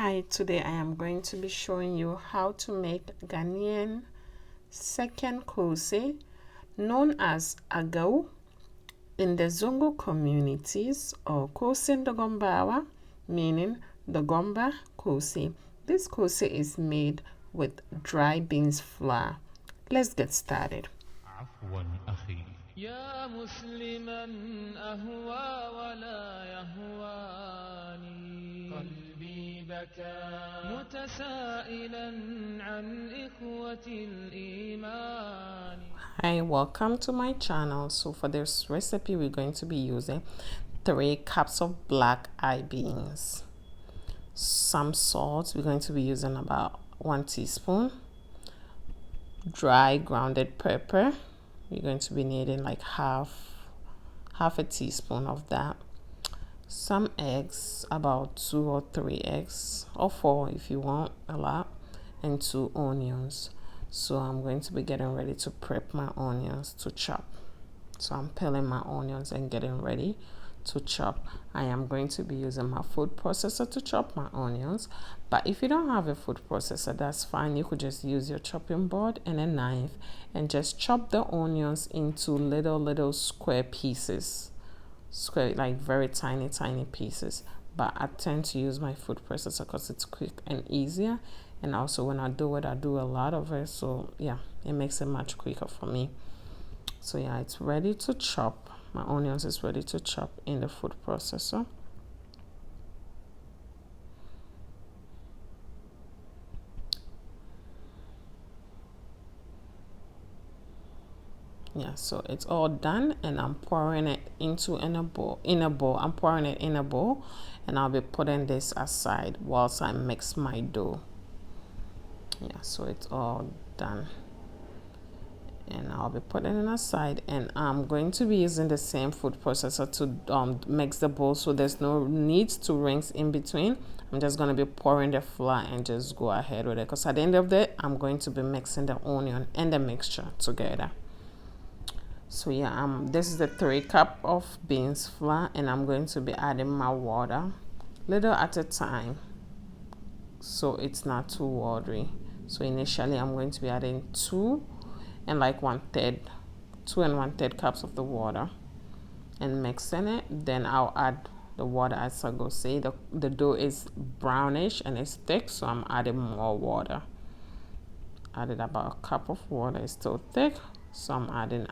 Hi, today I am going to be showing you how to make Ghanaian second kose, known as Agawu, in the Zongo communities, or kose ndogombawa, meaning dogomba kose. This kose is made with dry beans flour. Let's get started. يا مسلما أهوى ولا يهواني قلبي بكى متسائلا عن إخوة الإيمان. Hi, welcome to my channel. So for this recipe we're going to be using 3 cups of black eye beans, some salt. We're going to be using about 1 teaspoon, dry grounded pepper. We're going to be needing like half a teaspoon of that, some eggs, about 2 or 3 eggs, or 4 if you want a lot, and 2 onions. So I'm going to be getting ready to prep my onions to chop. So I'm peeling my onions and getting ready to chop. I am going to be using my food processor to chop my onions, but if you don't have a food processor, that's fine. You could just use your chopping board and a knife and just chop the onions into little square pieces, like very tiny pieces. But I tend to use my food processor because it's quick and easier, and also when I do it, I do a lot of it, so yeah, it makes it much quicker for me. So yeah, it's ready to chop. My onions is ready to chop in the food processor. Yeah, so it's all done, and I'm pouring it in a bowl. I'm pouring it in a bowl, and I'll be putting this aside whilst I mix my dough. Yeah, so it's all done, and I'll be putting it aside, and I'm going to be using the same food processor to mix the bowl, so there's no need to rinse in between. I'm just going to be pouring the flour and just go ahead with it, because at the end of the day I'm going to be mixing the onion and the mixture together. So yeah, this is the 3 cups of beans flour, and I'm going to be adding my water little at a time so it's not too watery. So initially I'm going to be adding 2 and 1/3 cups of the water and mixing it. Then I'll add the water as I go. Say the dough is brownish and it's thick, so I'm adding more water. Added about a cup of water. It's still thick, so I'm adding,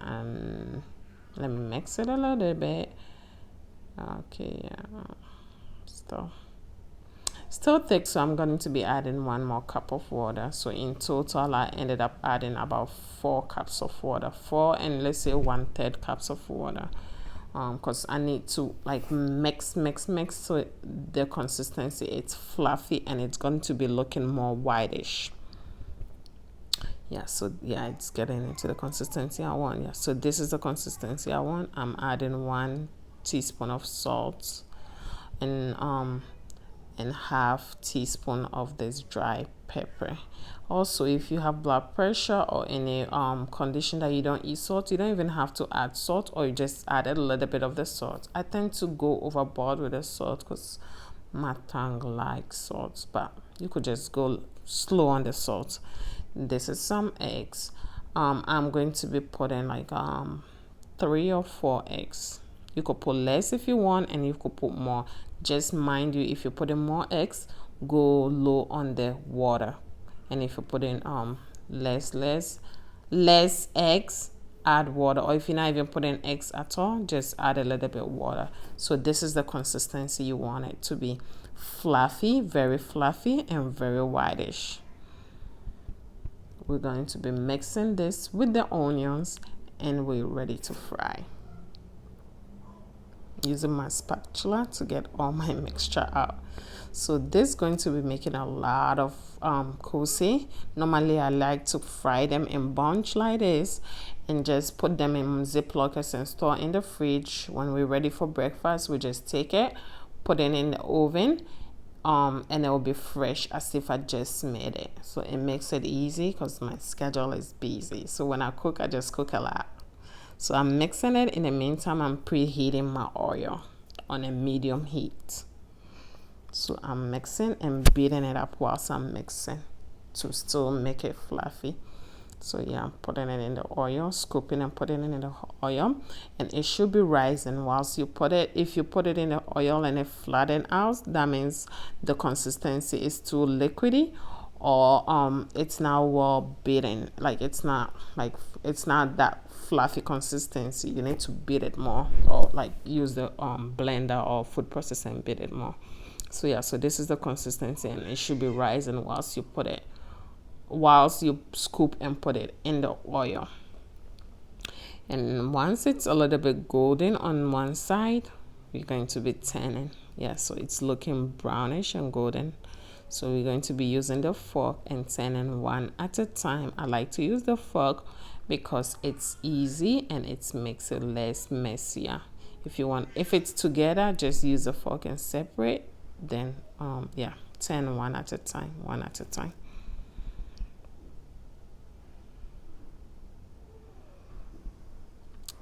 let me mix it a little bit. Okay, yeah, still thick, so I'm going to be adding 1 more cup of water. So in total I ended up adding about 4 cups of water, 4 and let's say 1/3 cups of water, because I need to like mix so the consistency, it's fluffy and it's going to be looking more whitish. Yeah, so yeah, it's getting into the consistency I want. Yeah, so this is the consistency I want. I'm adding 1 teaspoon of salt and half teaspoon of this dry pepper. Also, if you have blood pressure or any condition that you don't eat salt, you don't even have to add salt, or you just add a little bit of the salt. I tend to go overboard with the salt because my tongue likes salt, but you could just go slow on the salt. This is some eggs. I'm going to be putting like 3 or 4 eggs. You could put less if you want, and you could put more. Just mind you, if you're putting more eggs, go low on the water, and if you're putting less eggs, add water. Or if you're not even putting eggs at all, just add a little bit of water. So this is the consistency you want it to be: fluffy, very fluffy, and very whitish. We're going to be mixing this with the onions, and we're ready to fry. Using my spatula to get all my mixture out. So this is going to be making a lot of kose. Normally I like to fry them in bunch like this and just put them in ziplockers and store in the fridge. When we're ready for breakfast, we just take it, put it in the oven, and it will be fresh as if I just made it. So it makes it easy because my schedule is busy. So when I cook, I just cook a lot. So I'm mixing it. In the meantime, I'm preheating my oil on a medium heat. So I'm mixing and beating it up whilst I'm mixing to still make it fluffy. So yeah, I'm putting it in the oil, scooping and putting it in the oil, and it should be rising whilst you put it. If you put it in the oil and it flatten out, that means the consistency is too liquidy, or it's now well beaten. Like it's not that fluffy consistency. You need to beat it more, or like use the blender or food processor and beat it more. So yeah, so this is the consistency, and it should be rising whilst you scoop and put it in the oil. And once it's a little bit golden on one side, we're going to be turning. Yeah, so it's looking brownish and golden. So we're going to be using the fork and turning one at a time. I like to use the fork because it's easy and it makes it less messier. If it's together, just use the fork and separate. Then yeah, turn one at a time.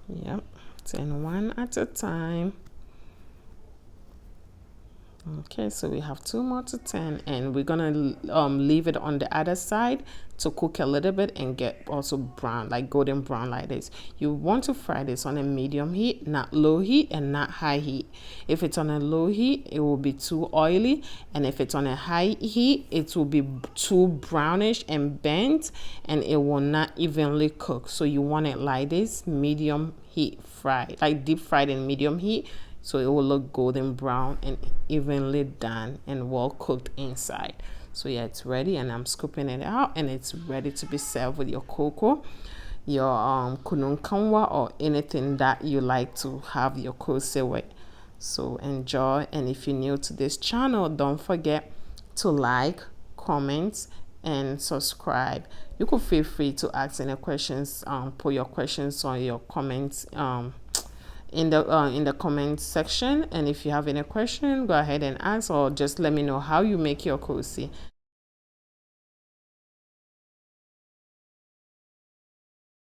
Yep, turn one at a time. Okay, so we have 2 more to turn, and we're gonna leave it on the other side to cook a little bit and get also brown, like golden brown like this. You want to fry this on a medium heat, not low heat and not high heat. If it's on a low heat, it will be too oily, and if it's on a high heat, it will be too brownish and burnt, and it will not evenly cook. So you want it like this, medium heat fried, like deep fried in medium heat, so it will look golden brown and evenly done and well cooked inside. So yeah, it's ready, and I'm scooping it out, and it's ready to be served with your cocoa, your kunun kanwa, or anything that you like to have your kose with. So enjoy, and if you're new to this channel, don't forget to like, comment, and subscribe. You could feel free to ask any questions, put your questions or your comments in the comment section, and if you have any question, go ahead and ask, or just let me know how you make your kose.